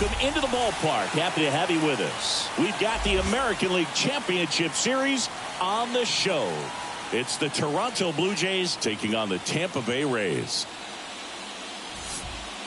welcome into the ballpark. Happy to have you with us. We've got the American League Championship Series on the show. It's the Toronto Blue Jays taking on the Tampa Bay Rays.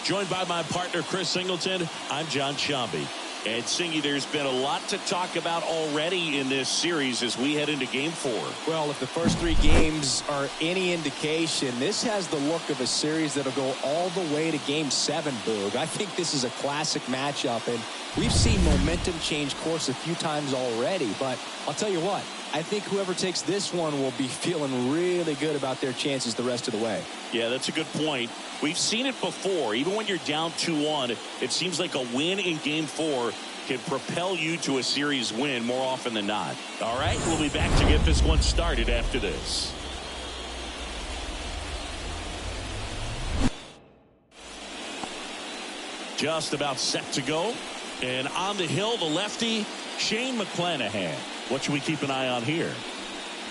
Joined by my partner, Chris Singleton, I'm John Shambi. And Singy, there's been a lot to talk about already in this series as we head into Game 4. Well, if the first 3 games are any indication, this has the look of a series that'll go all the way to Game 7, Boog. I think this is a classic matchup, and we've seen momentum change course a few times already. But I'll tell you what, I think whoever takes this one will be feeling really good about their chances the rest of the way. Yeah, that's a good point. We've seen it before. Even when you're down 2-1, it seems like a win in Game 4 can propel you to a series win more often than not. All right, we'll be back to get this one started after this. Just about set to go. And on the hill, the lefty, Shane McClanahan. What should we keep an eye on here?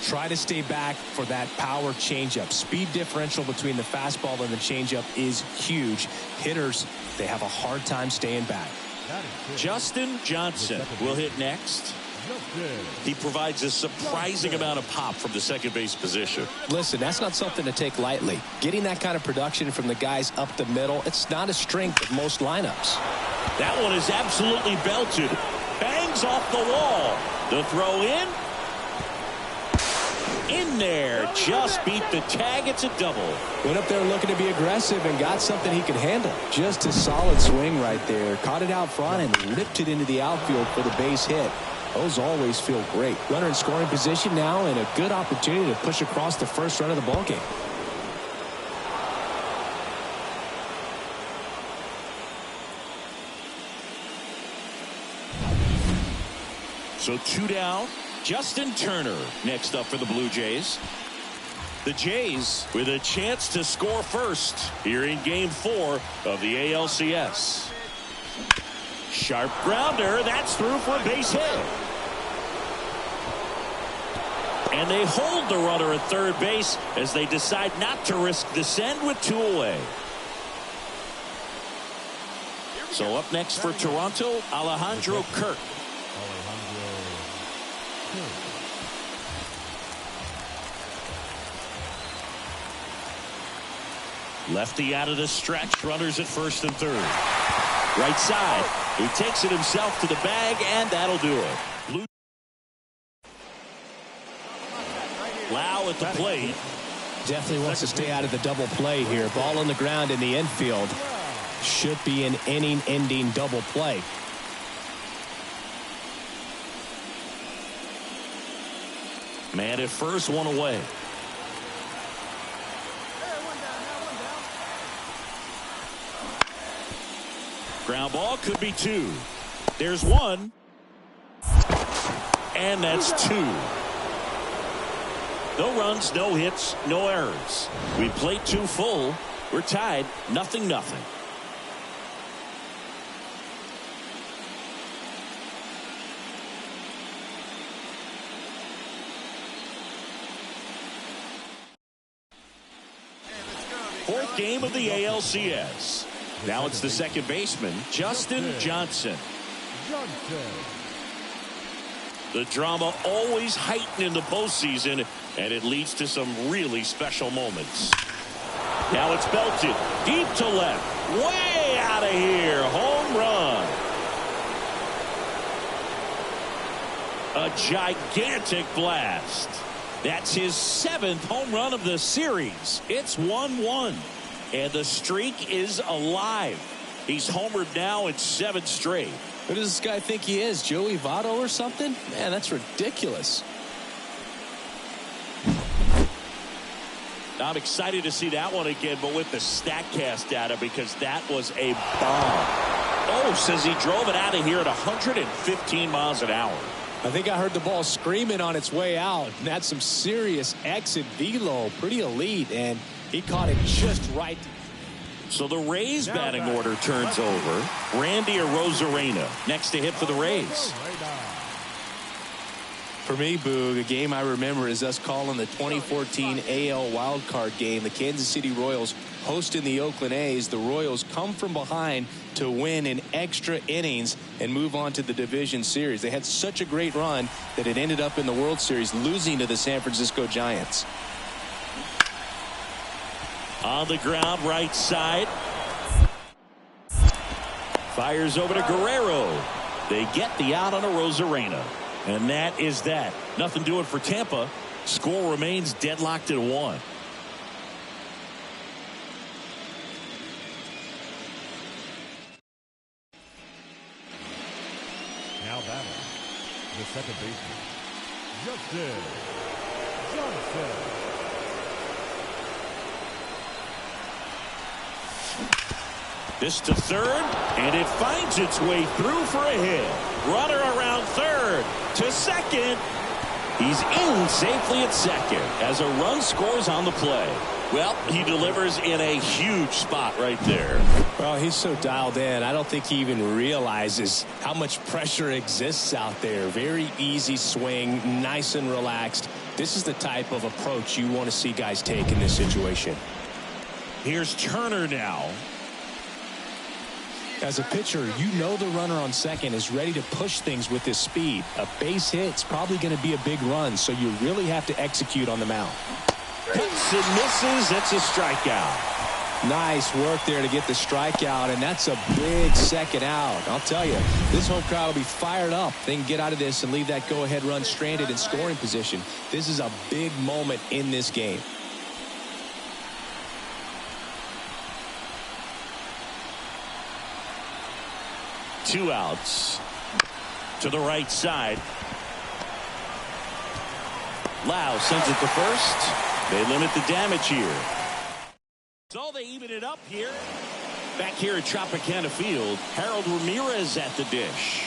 Try to stay back for that power changeup. Speed differential between the fastball and the changeup is huge. Hitters, they have a hard time staying back. Justin Johnson will hit next. He provides a surprising amount of pop from the second base position. Listen, that's not something to take lightly. Getting that kind of production from the guys up the middle, it's not a strength of most lineups. That one is absolutely belted. Bangs off the wall. The throw in there. Just beat the tag. It's a double. Went up there looking to be aggressive and got something he could handle. Just a solid swing right there. Caught it out front and ripped it into the outfield for the base hit. Those always feel great. Runner in scoring position now and a good opportunity to push across the first run of the ballgame. So 2 down. Justin Turner next up for the Blue Jays. The Jays with a chance to score first here in Game 4 of the ALCS. Sharp grounder. That's through for a base hit. And they hold the runner at third base as they decide not to risk the send with 2 away. So up next for Toronto, Alejandro Kirk. Lefty out of the stretch. Runners at first and third. Right side. He takes it himself to the bag, and that'll do it. Blue. Lau at the plate. Definitely wants to stay out of the double play here. Ball on the ground in the infield. Should be an inning-ending double play. Man at first, 1 away. Ground ball could be 2. There's 1. And that's 2. No runs, no hits, no errors. We played 2 full. We're tied 0-0. Fourth game of the ALCS. Now it's the second baseman, Justin Johnson. The drama always heightened in the postseason, and it leads to some really special moments. Now it's belted deep to left, way out of here, home run. A gigantic blast. That's his 7th home run of the series. It's 1-1. And the streak is alive. He's homered now in 7 straight. Who does this guy think he is? Joey Votto or something? Man, that's ridiculous. I'm excited to see that one again, but with the StatCast data, because that was a bomb. Oh, says he drove it out of here at 115 miles an hour. I think I heard the ball screaming on its way out. And that's some serious exit velo. Pretty elite. And he caught it just right. So the Rays batting order turns over. Randy Arozarena next to hit for the Rays. For me, Boog, a game I remember is us calling the 2014 AL wildcard game. The Kansas City Royals hosting the Oakland A's. The Royals come from behind to win in extra innings and move on to the division series. They had such a great run that it ended up in the World Series, losing to the San Francisco Giants. On the ground, right side. Fires over to Guerrero. They get the out on a Rosarena. And that is that. Nothing doing for Tampa. Score remains deadlocked at 1. Now batting, the second baseman, Justin Johnson. This to third, and it finds its way through for a hit. Runner around third to second. He's in safely at second as a run scores on the play. Well, he delivers in a huge spot right there. Well, he's so dialed in. I don't think he even realizes how much pressure exists out there. Very easy swing, nice and relaxed. This is the type of approach you want to see guys take in this situation. Here's Turner now. As a pitcher, you know the runner on second is ready to push things with his speed. A base hit's probably going to be a big run, so you really have to execute on the mound. Hits and misses. That's a strikeout. Nice work there to get the strikeout, and that's a big second out. I'll tell you, this home crowd will be fired up. They can get out of this and leave that go-ahead run stranded in scoring position. This is a big moment in this game. Two outs. To the right side. Lau sends it to first. They limit the damage here. So they even it up here. Back here at Tropicana Field, Harold Ramirez at the dish.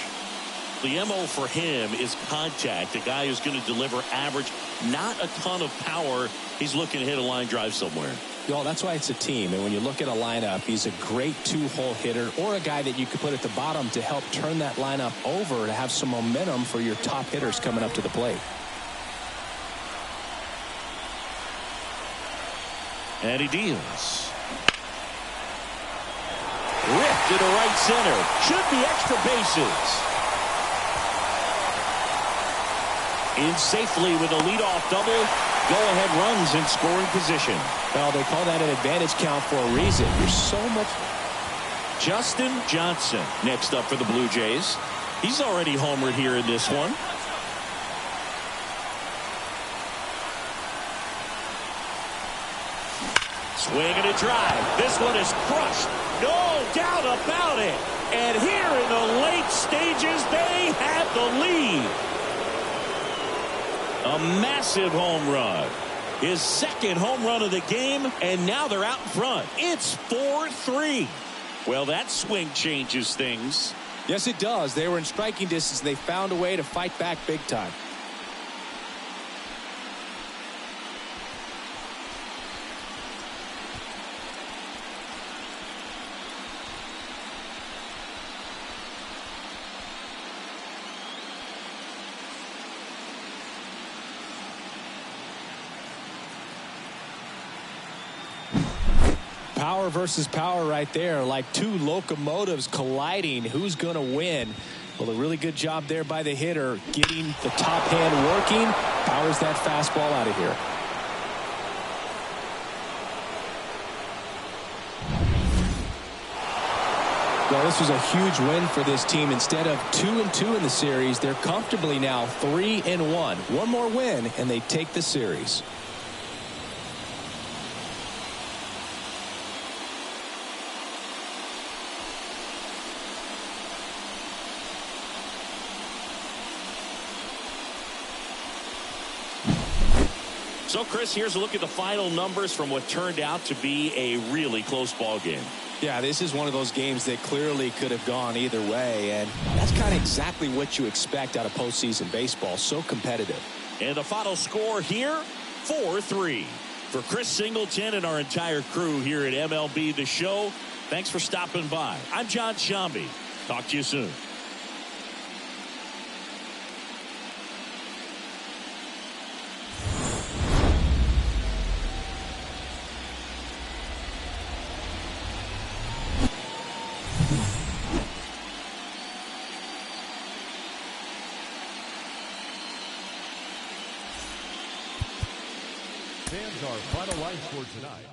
The MO for him is contact. A guy who's going to deliver average, not a ton of power. He's looking to hit a line drive somewhere. Well, that's why it's a team. And when you look at a lineup, he's a great two-hole hitter or a guy that you could put at the bottom to help turn that lineup over to have some momentum for your top hitters coming up to the plate. And he deals. Ripped to the right center. Should be extra bases. In safely with a leadoff double. Go-ahead runs in scoring position. Well, they call that an advantage count for a reason. There's so much. Justin Johnson next up for the Blue Jays. He's already homered here in this one. Swing and a drive. This one is crushed. No doubt about it. And here in the late stages, they have the lead. A massive home run. His second home run of the game, and now they're out in front. It's 4-3. Well, that swing changes things. Yes, it does. They were in striking distance. They found a way to fight back big time. Power versus power right there, like two locomotives colliding. Who's going to win? Well, a really good job there by the hitter, getting the top hand working. Powers that fastball out of here. Well, this was a huge win for this team. Instead of 2-2 in the series, they're comfortably now 3-1. One more win, and they take the series. So, Chris, here's a look at the final numbers from what turned out to be a really close ball game. Yeah, this is one of those games that clearly could have gone either way, and that's kind of exactly what you expect out of postseason baseball. So competitive. And the final score here, 4-3. For Chris Singleton and our entire crew here at MLB The Show, thanks for stopping by. I'm John Shambi. Talk to you soon. stands our final line score tonight.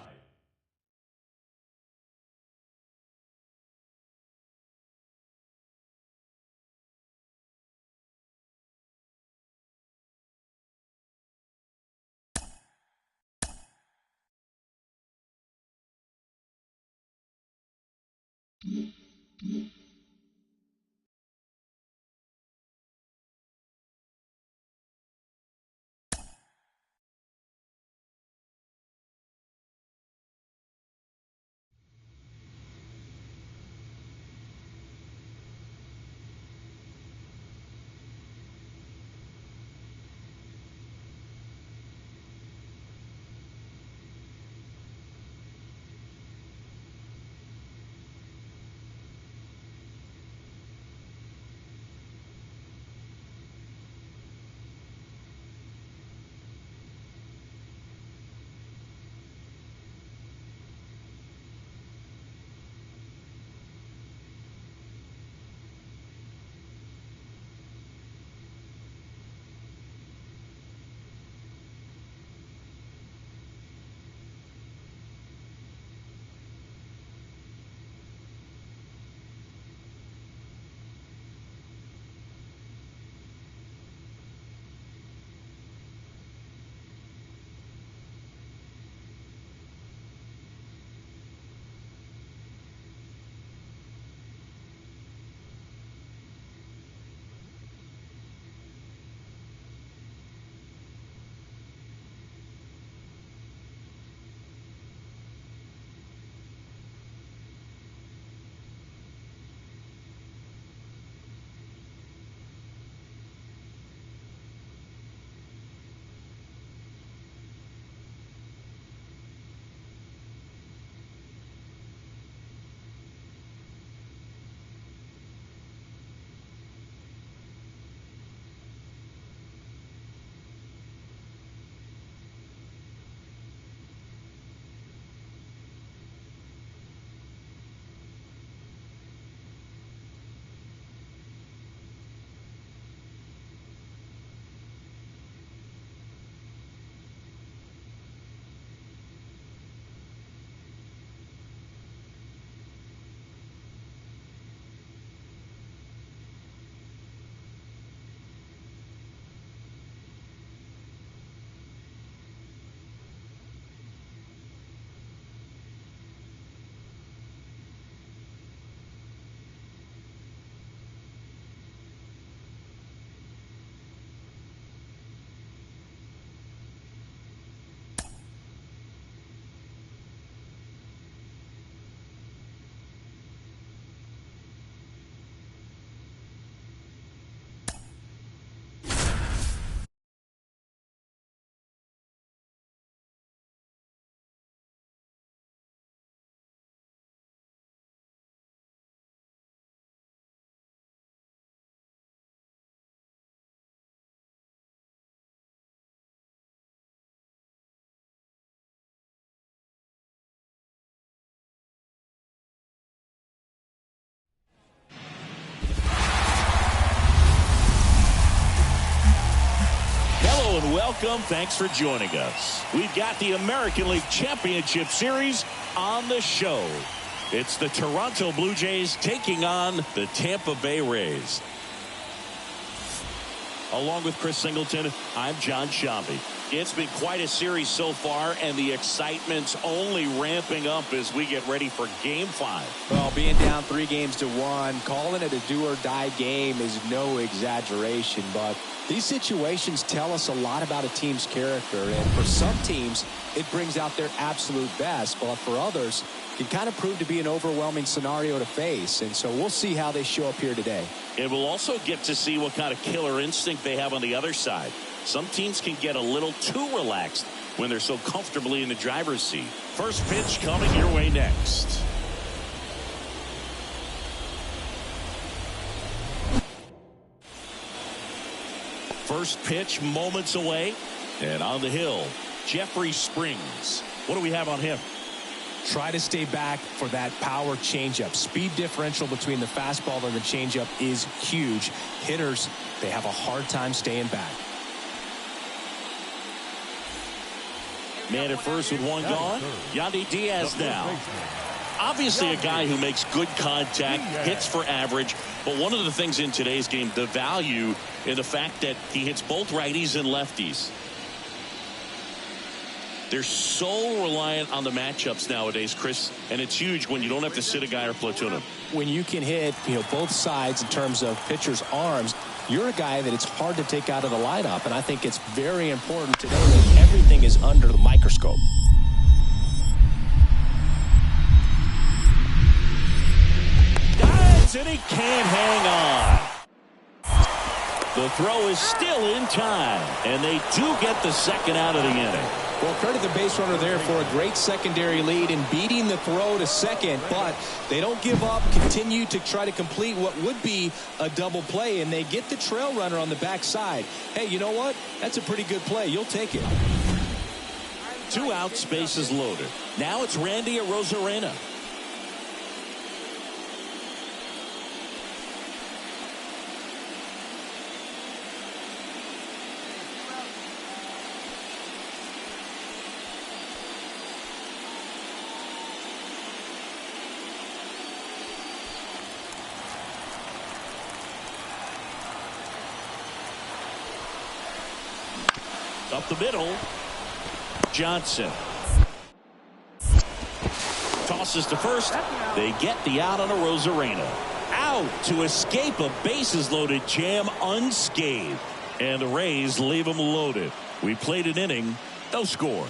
And welcome. Thanks for joining us. We've got the American League Championship Series on the show. It's the Toronto Blue Jays taking on the Tampa Bay Rays. Along with Chris Singleton, I'm John Shambi. It's been quite a series so far, and the excitement's only ramping up as we get ready for Game 5. Well, being down 3-1, calling it a do-or-die game is no exaggeration, but these situations tell us a lot about a team's character, and for some teams, it brings out their absolute best, but for others, it can kind of prove to be an overwhelming scenario to face, and so we'll see how they show up here today. And we'll also get to see what kind of killer instinct they have on the other side. Some teams can get a little too relaxed when they're so comfortably in the driver's seat. First pitch coming your way next. First pitch moments away. And on the hill, Jeffrey Springs. What do we have on him? Try to stay back for that power changeup. Speed differential between the fastball and the changeup is huge. Hitters, they have a hard time staying back. Man at first with one gone. Yandy Diaz now. Obviously a guy who makes good contact, hits for average, but one of the things in today's game, the value in the fact that he hits both righties and lefties. They're so reliant on the matchups nowadays, Chris, and it's huge when you don't have to sit a guy or platoon him. When you can hit, both sides in terms of pitchers' arms, you're a guy that it's hard to take out of the lineup, and I think it's very important today that everything is under the microscope. And he can't hang on. The throw is still in time, and they do get the second out of the inning. Well, credit the base runner there for a great secondary lead in beating the throw to second, but they don't give up, continue to try to complete what would be a double play, and they get the trail runner on the backside. Hey, you know what? That's a pretty good play. You'll take it. 2 outs, bases loaded. Now it's Randy Arozarena. Up the middle, Johnson tosses to first. They get the out on a Arozarena. Out to escape a bases loaded jam unscathed, and the Rays leave them loaded. We played an inning, no score.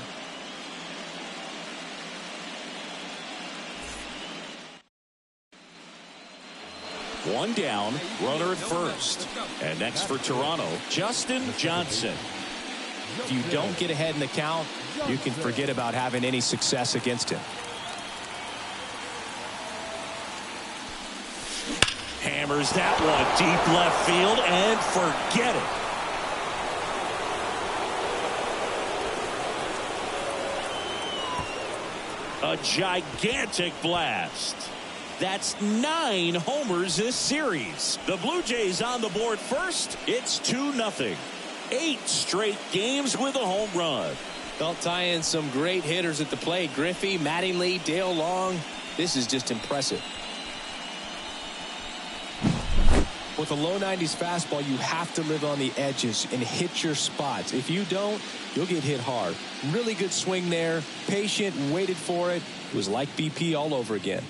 One down, runner at first, and next for Toronto, Justin Johnson. If you don't get ahead in the count, you can forget about having any success against him. Hammers that one deep left field and forget it. A gigantic blast. That's 9 homers this series. The Blue Jays on the board first. It's 2-0. 8 straight games with a home run. They'll tie in some great hitters at the plate. Griffey, Mattingly, Dale Long. This is just impressive. With a low 90s fastball, you have to live on the edges and hit your spots. If you don't, you'll get hit hard. Really good swing there. Patient, waited for it. It was like BP all over again.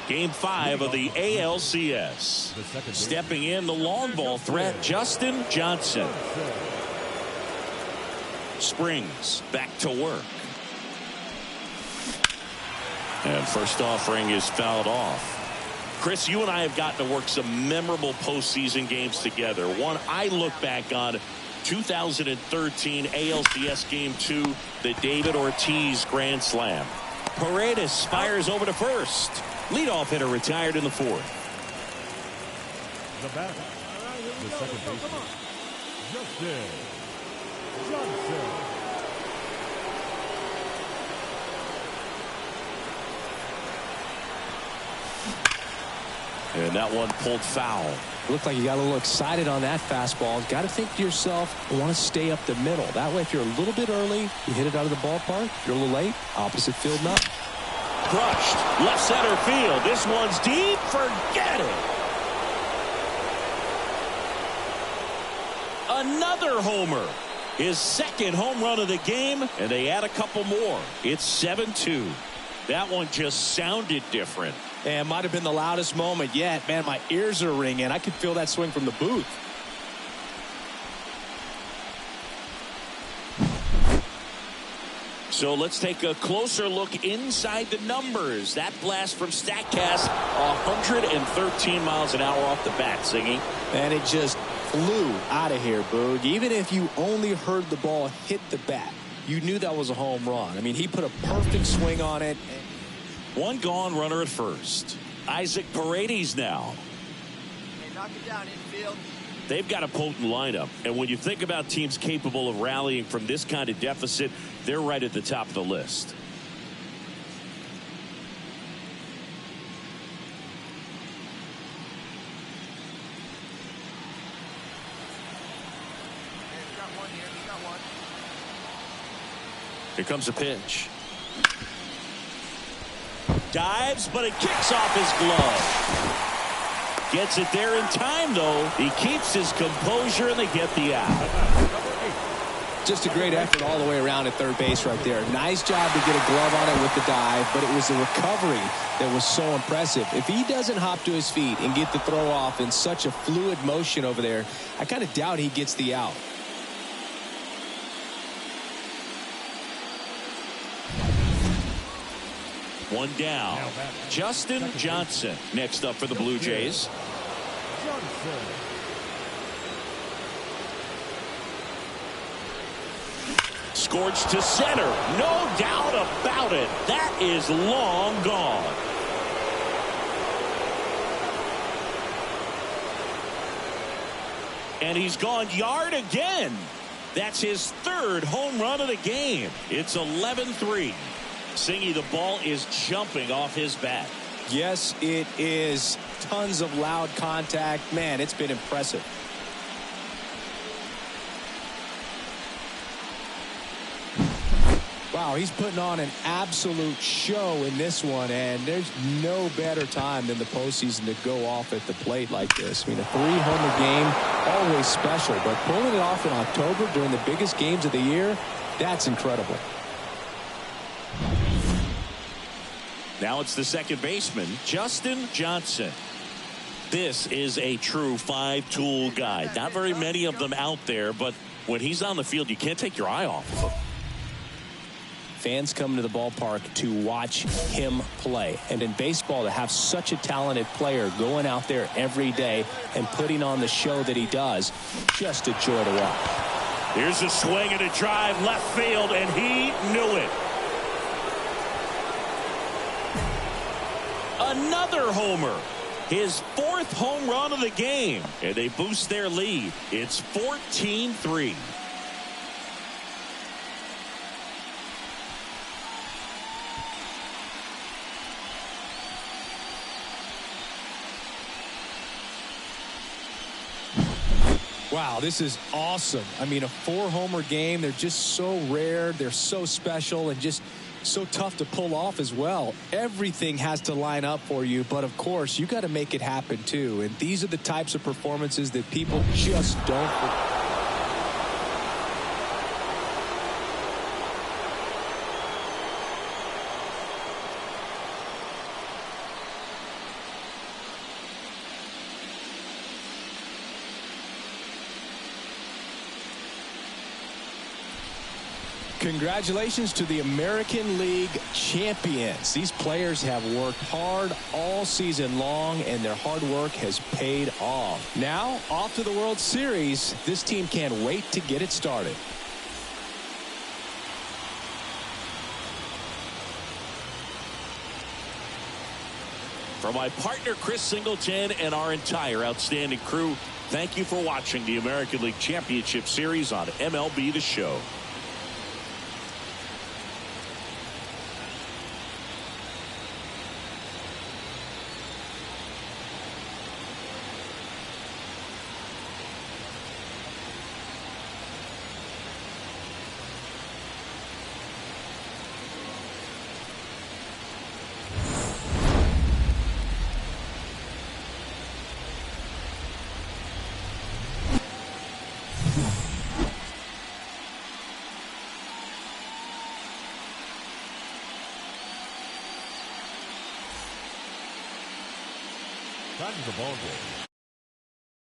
Game 5 of the ALCS. Stepping in the long ball threat, Justin Johnson. Springs back to work. And first offering is fouled off. Chris, you and I have gotten to work some memorable postseason games together. One I look back on, 2013 ALCS Game 2, the David Ortiz Grand Slam. Paredes fires over to first. Leadoff hitter retired in the 4th. The batter, the second baseman, Justin Johnson. And that one pulled foul. Looked like you got a little excited on that fastball. Got to think to yourself, I want to stay up the middle. That way, if you're a little bit early, you hit it out of the ballpark. If you're a little late, opposite field not. Crushed left center field. This one's deep. Forget it. Another homer. His second home run of the game, and they add a couple more. It's 7-2. That one just sounded different. And might have been the loudest moment yet. Man, my ears are ringing. I could feel that swing from the booth. So let's take a closer look inside the numbers. That blast from StatCast, 113 miles an hour off the bat, Singy. And it just flew out of here, Boog. Even if you only heard the ball hit the bat, you knew that was a home run. I mean, he put a perfect swing on it. One gone, runner at first. Isaac Paredes now. Hey, knock it down, infield. They've got a potent lineup, and when you think about teams capable of rallying from this kind of deficit, they're right at the top of the list. Here comes a pitch. Dives, but it kicks off his glove. Gets it there in time, though. He keeps his composure, and they get the out. Just a great effort all the way around at third base right there. Nice job to get a glove on it with the dive, but it was the recovery that was so impressive. If he doesn't hop to his feet and get the throw off in such a fluid motion over there, I kind of doubt he gets the out. One down. Justin Johnson next up for the Blue Jays. Scorched to center. No doubt about it. That is long gone. And he's gone yard again. That's his third home run of the game. It's 11-3. Singy, the ball is jumping off his bat. Yes, it is. Tons of loud contact. Man, it's been impressive. Wow, he's putting on an absolute show in this one, and there's no better time than the postseason to go off at the plate like this. I mean, a 3-homer game, always special, but pulling it off in October during the biggest games of the year, that's incredible. Now it's the second baseman, Justin Johnson. This is a true five-tool guy. Not very many of them out there, but when he's on the field, you can't take your eye off of him. Fans come to the ballpark to watch him play. And in baseball, to have such a talented player going out there every day and putting on the show that he does, just a joy to watch. Here's a swing and a drive left field, and he knew it. Another homer. His fourth home run of the game. And they boost their lead. It's 14-3. Wow, this is awesome. I mean, a 4-homer game, they're just so rare, they're so special, and just so tough to pull off as well. Everything has to line up for you, but of course, you got to make it happen too. And these are the types of performances that people just don't. Congratulations to the American League champions. These players have worked hard all season long, and their hard work has paid off. Now, off to the World Series. This team can't wait to get it started. For my partner, Chris Singleton, and our entire outstanding crew, thank you for watching the American League Championship Series on MLB The Show. Time is the ball game.